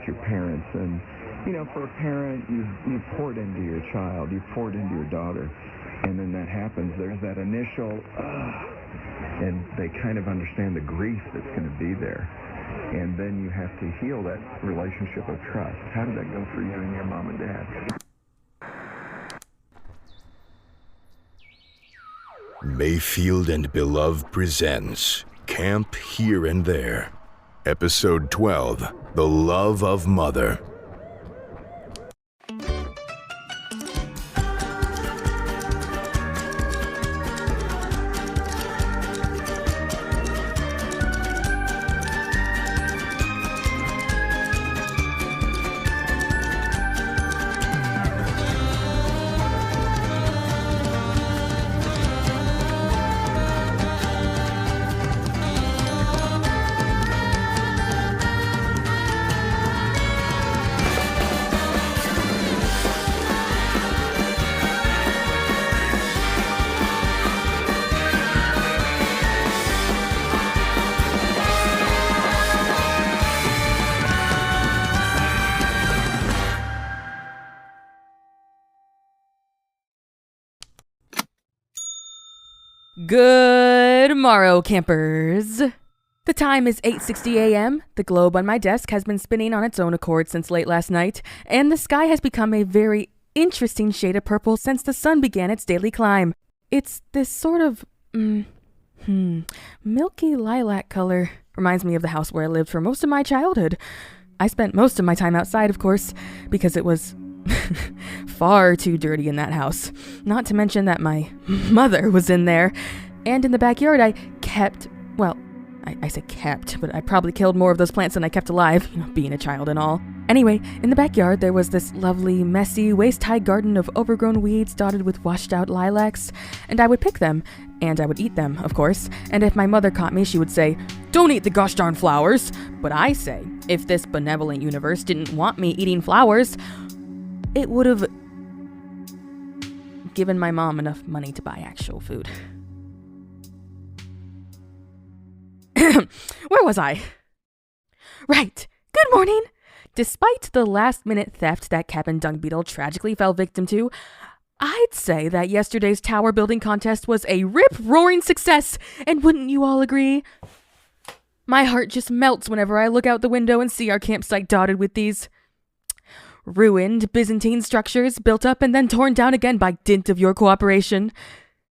your parents. And, for a parent, you've poured into your child, you've poured into your daughter. And then that happens. There's that initial, and they kind of understand the grief that's going to be there. And then you have to heal that relationship of trust. How did that go for you and your mom and dad? Mayfield and Beloved presents Camp Here and There. Episode 12, The Love of Mother. Good morrow, campers. The time is 8:60 a.m. The globe on my desk has been spinning on its own accord since late last night, and the sky has become a very interesting shade of purple since the sun began its daily climb. It's this sort of, milky lilac color. Reminds me of the house where I lived for most of my childhood. I spent most of my time outside, of course, because it was far too dirty in that house. Not to mention that my mother was in there. And in the backyard I kept, I say kept, but I probably killed more of those plants than I kept alive, being a child and all. Anyway, in the backyard there was this lovely, messy, waist-high garden of overgrown weeds dotted with washed-out lilacs, and I would pick them, and I would eat them, of course, and if my mother caught me, she would say, "Don't eat the gosh darn flowers!" But I say, if this benevolent universe didn't want me eating flowers, it would have given my mom enough money to buy actual food. Where was I? Right. Good morning. Despite the last-minute theft that Captain Dung Beetle tragically fell victim to, I'd say that yesterday's tower building contest was a rip-roaring success, and wouldn't you all agree? My heart just melts whenever I look out the window and see our campsite dotted with these ruined Byzantine structures built up and then torn down again by dint of your cooperation.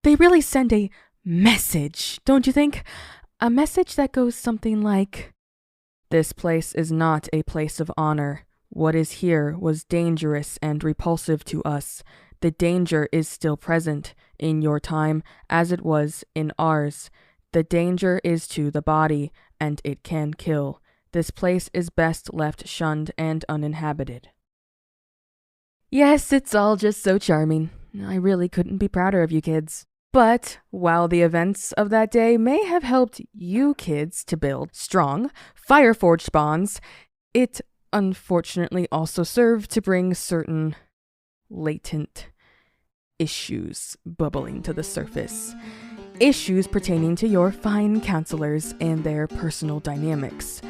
They really send a message, don't you think? A message that goes something like, "This place is not a place of honor. What is here was dangerous and repulsive to us. The danger is still present in your time as it was in ours. The danger is to the body, and it can kill. This place is best left shunned and uninhabited." Yes, it's all just so charming. I really couldn't be prouder of you kids. But while the events of that day may have helped you kids to build strong, fire-forged bonds, it unfortunately also served to bring certain latent issues bubbling to the surface. Issues pertaining to your fine counselors and their personal dynamics.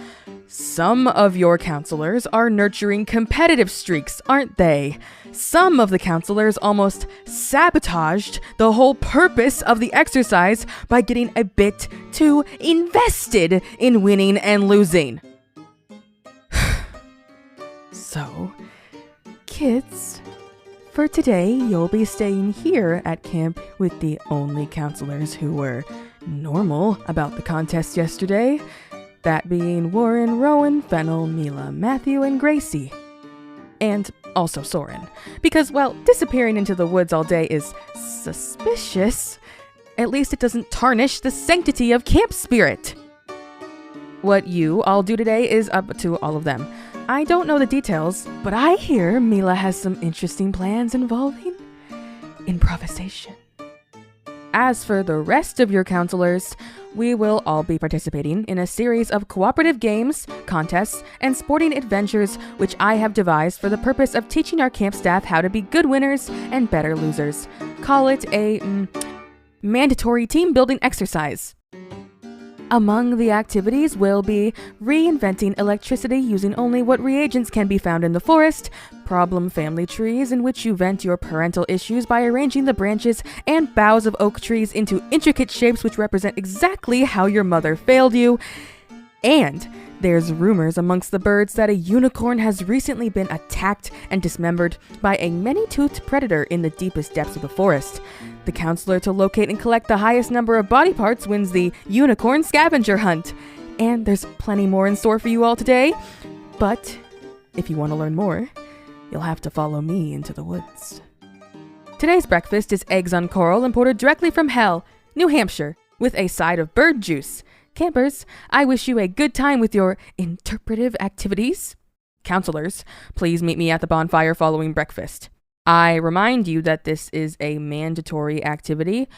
Some of your counselors are nurturing competitive streaks, aren't they? Some of the counselors almost sabotaged the whole purpose of the exercise by getting a bit too invested in winning and losing. So, kids, for today you'll be staying here at camp with the only counselors who were normal about the contest yesterday. That being Warren, Rowan, Fennel, Mila, Matthew, and Gracie. And also Soren. Because, disappearing into the woods all day is suspicious. At least it doesn't tarnish the sanctity of camp spirit. What you all do today is up to all of them. I don't know the details, but I hear Mila has some interesting plans involving improvisation. As for the rest of your counselors, we will all be participating in a series of cooperative games, contests, and sporting adventures which I have devised for the purpose of teaching our camp staff how to be good winners and better losers. Call it a mandatory team-building exercise. Among the activities will be reinventing electricity using only what reagents can be found in the forest, problem family trees in which you vent your parental issues by arranging the branches and boughs of oak trees into intricate shapes which represent exactly how your mother failed you, and there's rumors amongst the birds that a unicorn has recently been attacked and dismembered by a many-toothed predator in the deepest depths of the forest. The counselor to locate and collect the highest number of body parts wins the unicorn scavenger hunt. And there's plenty more in store for you all today. But if you want to learn more, you'll have to follow me into the woods. Today's breakfast is eggs on coral imported directly from Hell, New Hampshire, with a side of bird juice. Campers, I wish you a good time with your interpretive activities. Counselors, please meet me at the bonfire following breakfast. I remind you that this is a mandatory activity,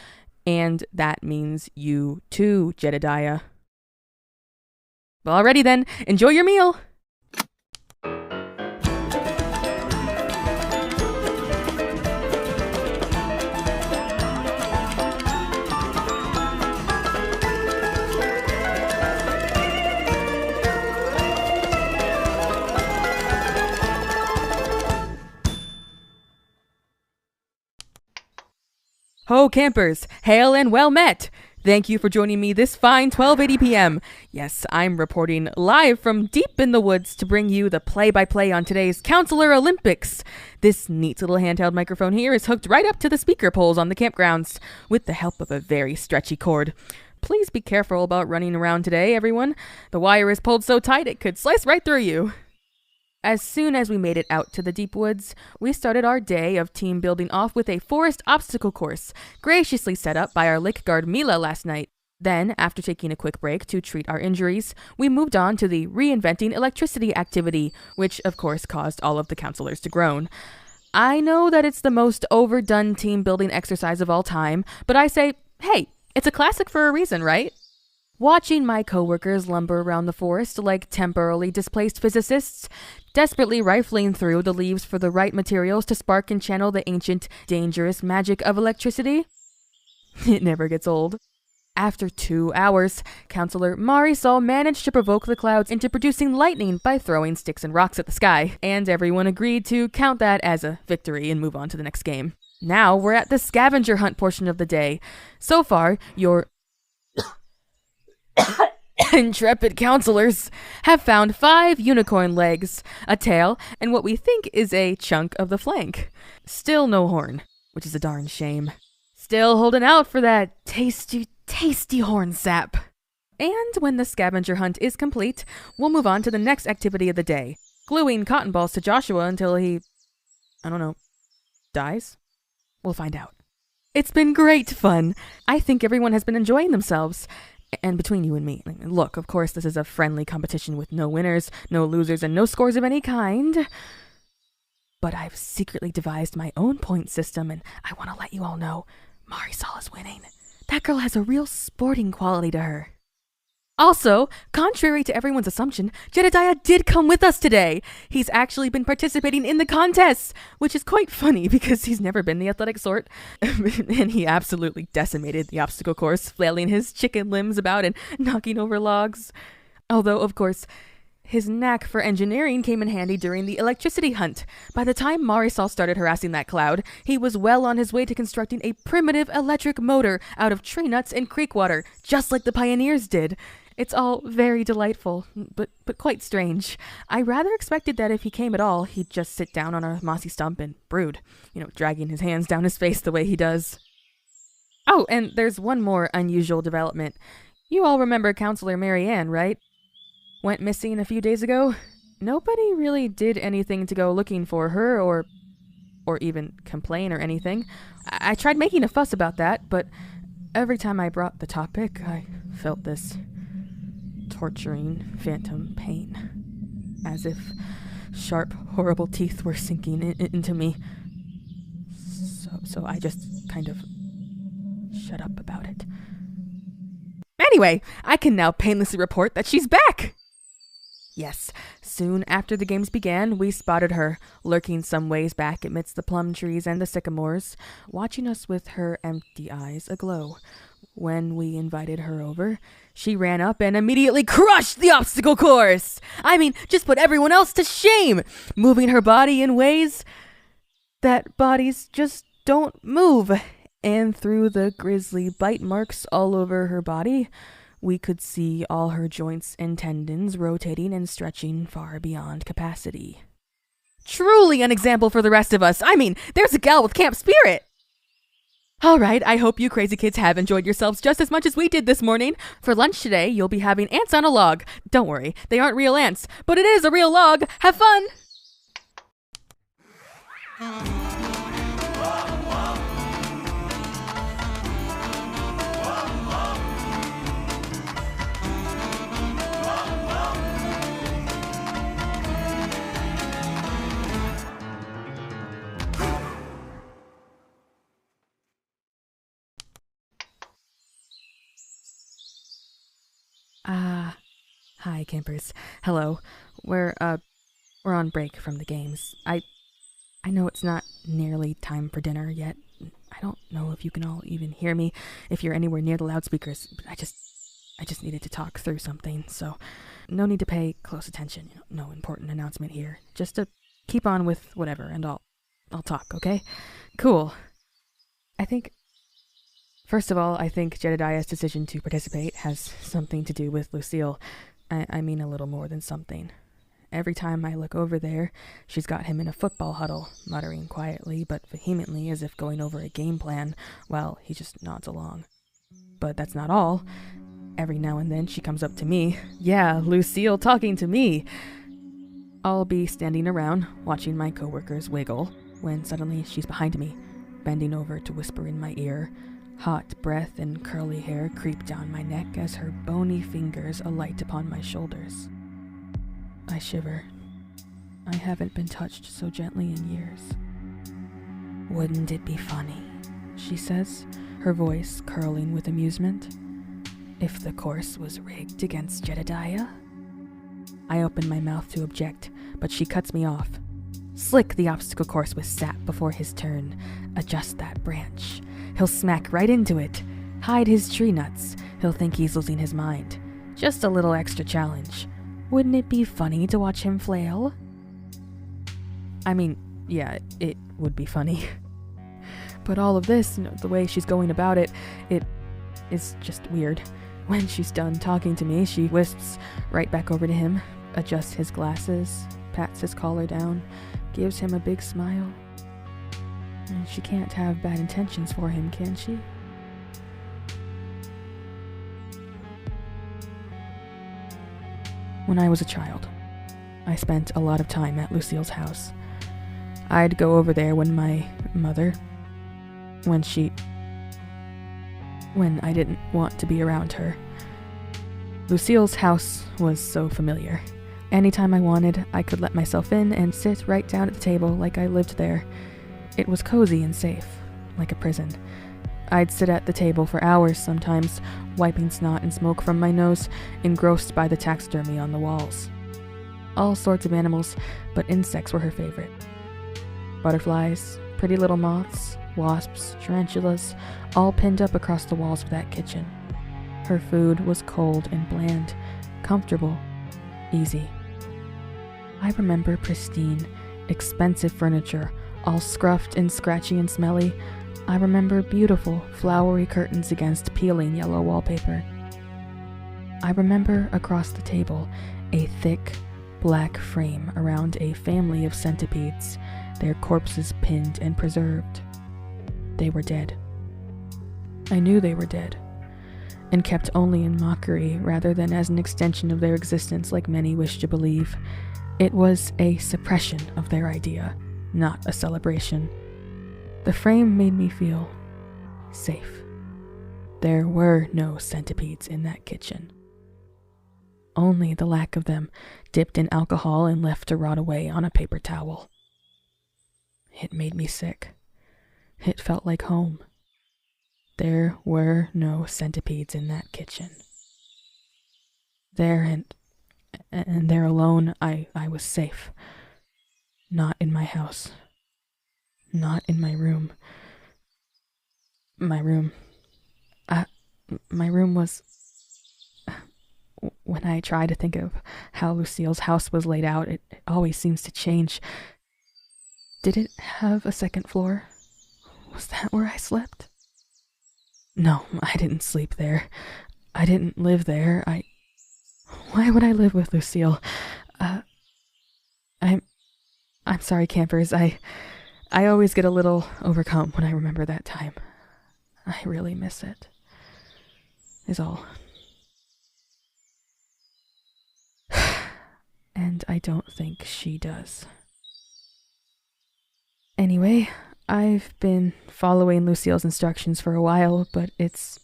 and that means you too, Jedediah. Well, alrighty then, enjoy your meal! Ho campers, hail and well met! Thank you for joining me this fine 12:80 p.m. Yes, I'm reporting live from deep in the woods to bring you the play-by-play on today's Counselor Olympics. This neat little handheld microphone here is hooked right up to the speaker poles on the campgrounds with the help of a very stretchy cord. Please be careful about running around today, everyone. The wire is pulled so tight it could slice right through you. As soon as we made it out to the deep woods, we started our day of team building off with a forest obstacle course, graciously set up by our lick guard Mila last night. Then, after taking a quick break to treat our injuries, we moved on to the reinventing electricity activity, which of course caused all of the counselors to groan. I know that it's the most overdone team building exercise of all time, but I say, hey, it's a classic for a reason, right? Watching my coworkers lumber around the forest like temporarily displaced physicists, desperately rifling through the leaves for the right materials to spark and channel the ancient, dangerous magic of electricity. It never gets old. After 2 hours, Counselor Marisol managed to provoke the clouds into producing lightning by throwing sticks and rocks at the sky, and everyone agreed to count that as a victory and move on to the next game. Now we're at the scavenger hunt portion of the day. So far, your intrepid counselors have found 5 unicorn legs, a tail, and what we think is a chunk of the flank. Still no horn, which is a darn shame. Still holding out for that tasty, tasty horn sap. And when the scavenger hunt is complete, we'll move on to the next activity of the day, gluing cotton balls to Joshua until he, dies? We'll find out. It's been great fun. I think everyone has been enjoying themselves. And between you and me, look, of course, this is a friendly competition with no winners, no losers, and no scores of any kind. But I've secretly devised my own point system, and I want to let you all know, Marisol is winning. That girl has a real sporting quality to her. Also, contrary to everyone's assumption, Jedediah did come with us today. He's actually been participating in the contests, which is quite funny because he's never been the athletic sort. And he absolutely decimated the obstacle course, flailing his chicken limbs about and knocking over logs. Although, of course, his knack for engineering came in handy during the electricity hunt. By the time Marisol started harassing that cloud, he was well on his way to constructing a primitive electric motor out of tree nuts and creek water, just like the pioneers did. It's all very delightful, but quite strange. I rather expected that if he came at all, he'd just sit down on a mossy stump and brood, dragging his hands down his face the way he does. Oh, and there's one more unusual development. You all remember Counselor Mary Ann, right? Went missing a few days ago. Nobody really did anything to go looking for her or even complain or anything. I tried making a fuss about that, but every time I brought the topic, I felt this torturing phantom pain, as if sharp, horrible teeth were sinking into me. So I just kind of shut up about it. Anyway, I can now painlessly report that she's back! Yes, soon after the games began, we spotted her, lurking some ways back amidst the plum trees and the sycamores, watching us with her empty eyes aglow. When we invited her over, she ran up and immediately crushed the obstacle course. I mean, just put everyone else to shame, moving her body in ways that bodies just don't move. And through the grisly bite marks all over her body, we could see all her joints and tendons rotating and stretching far beyond capacity. Truly an example for the rest of us. I mean, there's a gal with camp spirit. All right, I hope you crazy kids have enjoyed yourselves just as much as we did this morning. For lunch today, you'll be having ants on a log. Don't worry, they aren't real ants, but it is a real log. Have fun! Hi, campers. Hello. We're on break from the games. I know it's not nearly time for dinner yet. I don't know if you can all even hear me, if you're anywhere near the loudspeakers, but I just needed to talk through something, so no need to pay close attention. No important announcement here. Just to keep on with whatever, and I'll talk, okay? Cool. First of all, I think Jedediah's decision to participate has something to do with Lucille. I mean a little more than something. Every time I look over there, she's got him in a football huddle, muttering quietly but vehemently as if going over a game plan, while he just nods along. But that's not all. Every now and then she comes up to me. Yeah, Lucille talking to me. I'll be standing around, watching my coworkers wiggle, when suddenly she's behind me, bending over to whisper in my ear. Hot breath and curly hair creep down my neck as her bony fingers alight upon my shoulders. I shiver. I haven't been touched so gently in years. "Wouldn't it be funny," she says, her voice curling with amusement, "if the course was rigged against Jedediah?" I open my mouth to object, but she cuts me off. "Slick the obstacle course with sap before his turn. Adjust that branch. He'll smack right into it. Hide his tree nuts. He'll think he's losing his mind. Just a little extra challenge. Wouldn't it be funny to watch him flail?" I mean, yeah, it would be funny. But all of this, the way she's going about it is just weird. When she's done talking to me, she wisps right back over to him, adjusts his glasses, pats his collar down, gives him a big smile. And she can't have bad intentions for him, can she? When I was a child, I spent a lot of time at Lucille's house. I'd go over there when my mother, when I didn't want to be around her. Lucille's house was so familiar. Anytime I wanted, I could let myself in and sit right down at the table like I lived there. It was cozy and safe, like a prison. I'd sit at the table for hours sometimes, wiping snot and smoke from my nose, engrossed by the taxidermy on the walls. All sorts of animals, but insects were her favorite. Butterflies, pretty little moths, wasps, tarantulas, all pinned up across the walls of that kitchen. Her food was cold and bland, comfortable, easy. I remember pristine, expensive furniture, all scruffed and scratchy and smelly. I remember beautiful, flowery curtains against peeling yellow wallpaper. I remember across the table a thick, black frame around a family of centipedes, their corpses pinned and preserved. They were dead. I knew they were dead, and kept only in mockery rather than as an extension of their existence like many wish to believe. It was a suppression of their idea, not a celebration. The frame made me feel safe. There were no centipedes in that kitchen. Only the lack of them, dipped in alcohol and left to rot away on a paper towel. It made me sick. It felt like home. There were no centipedes in that kitchen. There and there alone, I was safe. Not in my house. Not in my room. My room. my room was... When I try to think of how Lucille's house was laid out, it always seems to change. Did it have a second floor? Was that where I slept? No, I didn't sleep there. I didn't live there. Why would I live with Lucille? I'm sorry, campers. I always get a little overcome when I remember that time. I really miss it. Is all. And I don't think she does. Anyway, I've been following Lucille's instructions for a while, but it's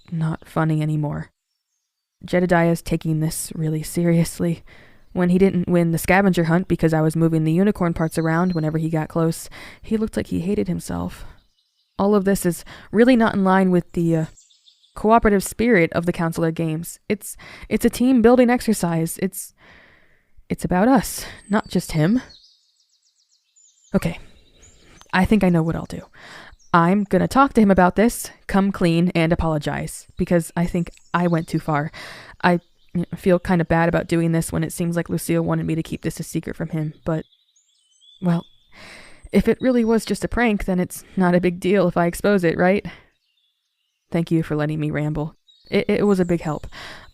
not funny anymore. Jedediah's taking this really seriously. When he didn't win the scavenger hunt because I was moving the unicorn parts around whenever he got close, he looked like he hated himself. All of this is really not in line with the cooperative spirit of the counselor games. It's a team building exercise. It's about us, not just him. Okay, I think I know what I'll do. I'm gonna talk to him about this, come clean, and apologize, because I think I went too far. I feel kind of bad about doing this when it seems like Lucille wanted me to keep this a secret from him, but, well, if it really was just a prank, then it's not a big deal if I expose it, right? Thank you for letting me ramble. It was a big help.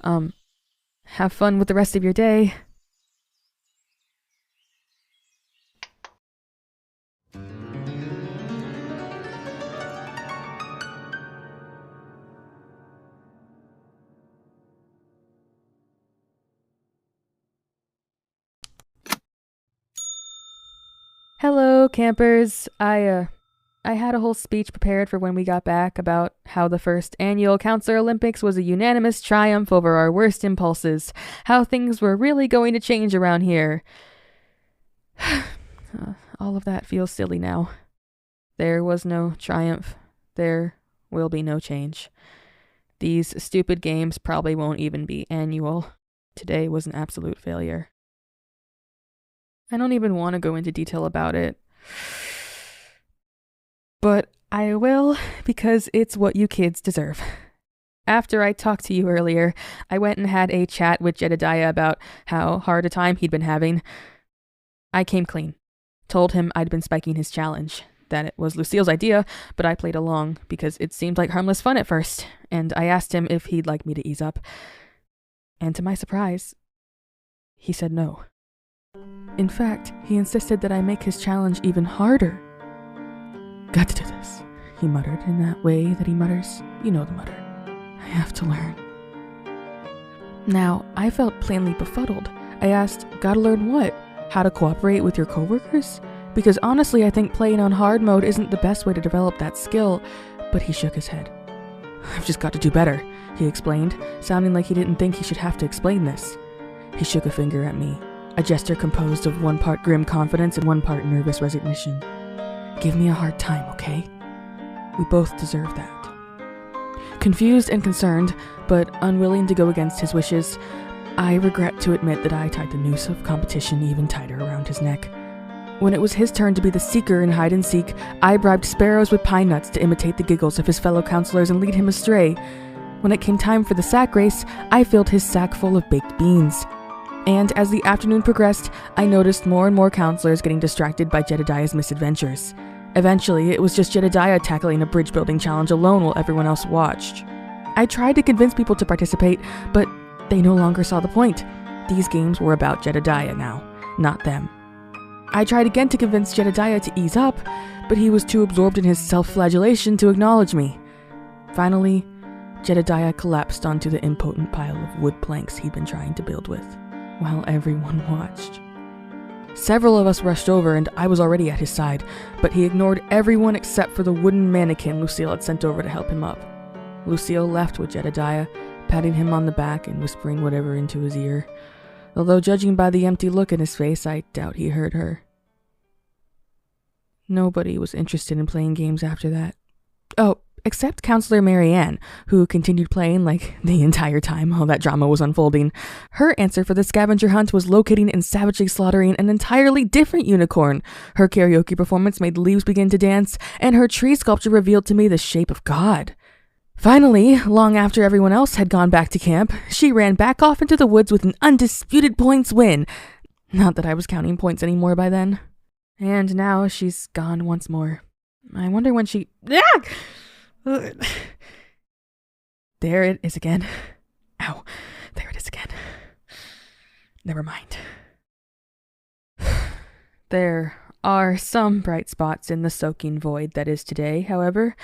Have fun with the rest of your day. Hello, campers. I had a whole speech prepared for when we got back about how the first annual Counselor Olympics was a unanimous triumph over our worst impulses, how things were really going to change around here. All of that feels silly now. There was no triumph. There will be no change. These stupid games probably won't even be annual. Today was an absolute failure. I don't even want to go into detail about it. But I will, because it's what you kids deserve. After I talked to you earlier, I went and had a chat with Jedediah about how hard a time he'd been having. I came clean. Told him I'd been spiking his challenge, that it was Lucille's idea, but I played along because it seemed like harmless fun at first, and I asked him if he'd like me to ease up. And to my surprise, he said no. In fact, he insisted that I make his challenge even harder. Got to do this, he muttered in that way that he mutters. You know the mutter. I have to learn. Now, I felt plainly befuddled. I asked, gotta learn what? How to cooperate with your coworkers? Because honestly, I think playing on hard mode isn't the best way to develop that skill. But he shook his head. I've just got to do better, he explained, sounding like he didn't think he should have to explain this. He shook a finger at me. A gesture composed of one part grim confidence and one part nervous resignation. Give me a hard time, okay? We both deserve that. Confused and concerned, but unwilling to go against his wishes, I regret to admit that I tied the noose of competition even tighter around his neck. When it was his turn to be the seeker in hide and seek, I bribed sparrows with pine nuts to imitate the giggles of his fellow counselors and lead him astray. When it came time for the sack race, I filled his sack full of baked beans. And as the afternoon progressed, I noticed more and more counselors getting distracted by Jedediah's misadventures. Eventually, it was just Jedediah tackling a bridge building challenge alone while everyone else watched. I tried to convince people to participate, but they no longer saw the point. These games were about Jedediah now, not them. I tried again to convince Jedediah to ease up, but he was too absorbed in his self-flagellation to acknowledge me. Finally, Jedediah collapsed onto the impotent pile of wood planks he'd been trying to build with, while everyone watched. Several of us rushed over and I was already at his side, but he ignored everyone except for the wooden mannequin Lucille had sent over to help him up. Lucille left with Jedediah, patting him on the back and whispering whatever into his ear. Although judging by the empty look in his face, I doubt he heard her. Nobody was interested in playing games after that. Oh, except Counselor Marianne, who continued playing like the entire time while that drama was unfolding. Her answer for the scavenger hunt was locating and savagely slaughtering an entirely different unicorn. Her karaoke performance made the leaves begin to dance, and her tree sculpture revealed to me the shape of God. Finally, long after everyone else had gone back to camp, she ran back off into the woods with an undisputed points win. Not that I was counting points anymore by then. And now she's gone once more. I wonder when she... There it is again. Ow. There it is again. Never mind. There are some bright spots in the soaking void that is today, however.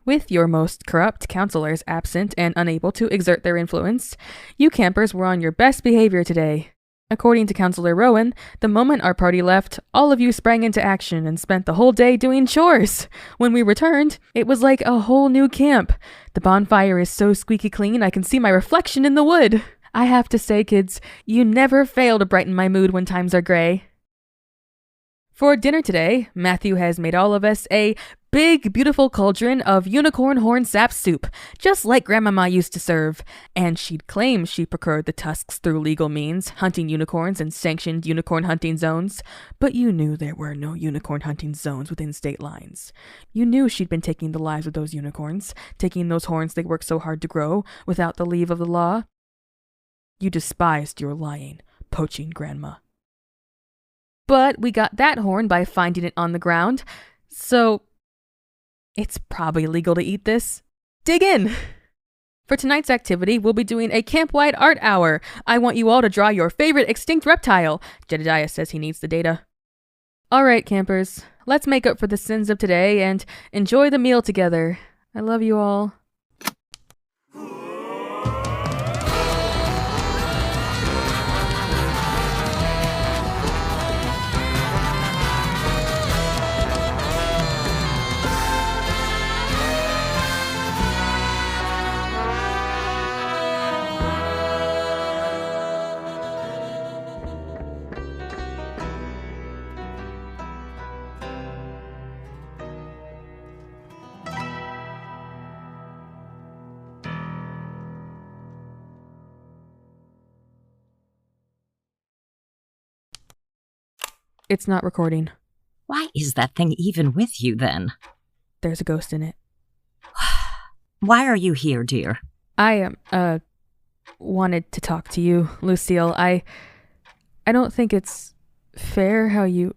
With your most corrupt counselors absent and unable to exert their influence, you campers were on your best behavior today. According to Counselor Rowan, the moment our party left, all of you sprang into action and spent the whole day doing chores. When we returned, it was like a whole new camp. The bonfire is so squeaky clean I can see my reflection in the wood. I have to say, kids, you never fail to brighten my mood when times are gray. For dinner today, Matthew has made all of us a big, beautiful cauldron of unicorn horn sap soup, just like Grandmama used to serve. And she'd claim she procured the tusks through legal means, hunting unicorns and sanctioned unicorn hunting zones. But you knew there were no unicorn hunting zones within state lines. You knew she'd been taking the lives of those unicorns, taking those horns they worked so hard to grow, without the leave of the law. You despised your lying, poaching grandma. But we got that horn by finding it on the ground, so it's probably legal to eat this. Dig in! For tonight's activity, we'll be doing a camp-wide art hour. I want you all to draw your favorite extinct reptile. Jedediah says he needs the data. All right, campers, let's make up for the sins of today and enjoy the meal together. I love you all. It's not recording. Why is that thing even with you, then? There's a ghost in it. Why are you here, dear? I, wanted to talk to you, Lucille. I don't think it's fair how you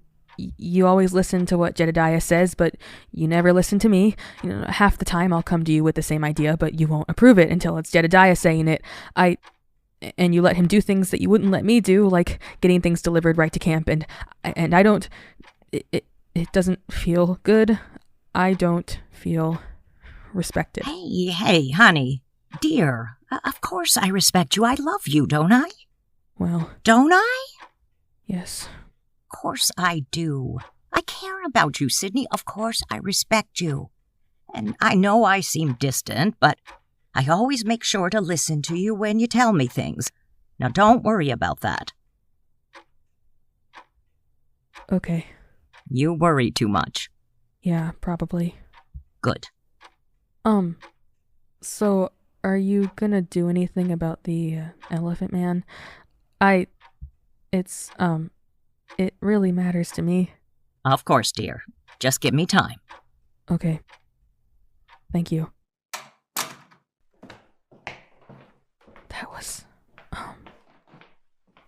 always listen to what Jedediah says, but you never listen to me. You know, half the time I'll come to you with the same idea, but you won't approve it until it's Jedediah saying it. And you let him do things that you wouldn't let me do, like getting things delivered right to camp, and I don't... It doesn't feel good. I don't feel respected. Hey, honey. Dear, of course I respect you. I love you, don't I? Well... Don't I? Yes. Of course I do. I care about you, Sydney. Of course I respect you. And I know I seem distant, but I always make sure to listen to you when you tell me things. Now don't worry about that. Okay. You worry too much. Yeah, probably. Good. So are you gonna do anything about the elephant man? It really matters to me. Of course, dear. Just give me time. Okay. Thank you. That was,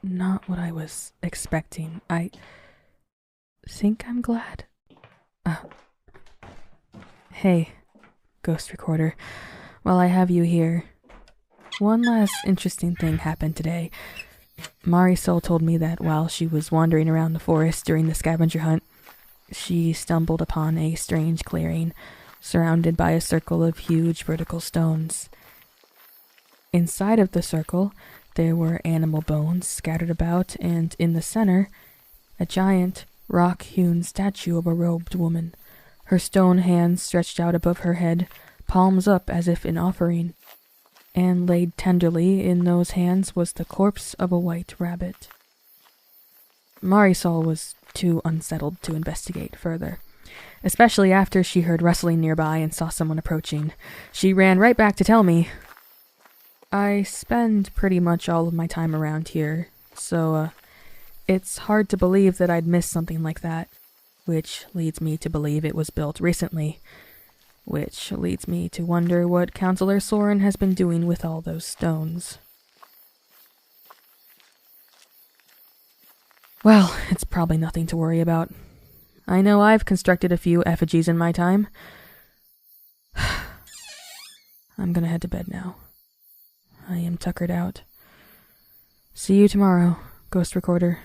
not what I was expecting. I think I'm glad. Hey, ghost recorder. While I have you here, one last interesting thing happened today. Marisol told me that while she was wandering around the forest during the scavenger hunt, she stumbled upon a strange clearing, surrounded by a circle of huge vertical stones. Inside of the circle, there were animal bones scattered about, and in the center, a giant, rock-hewn statue of a robed woman, her stone hands stretched out above her head, palms up as if in offering. And laid tenderly in those hands was the corpse of a white rabbit. Marisol was too unsettled to investigate further, especially after she heard rustling nearby and saw someone approaching. She ran right back to tell me. I spend pretty much all of my time around here, so it's hard to believe that I'd miss something like that, which leads me to believe it was built recently. Which leads me to wonder what Counselor Soren has been doing with all those stones. Well, it's probably nothing to worry about. I know I've constructed a few effigies in my time. I'm gonna head to bed now. I am tuckered out. See you tomorrow, Ghost Recorder.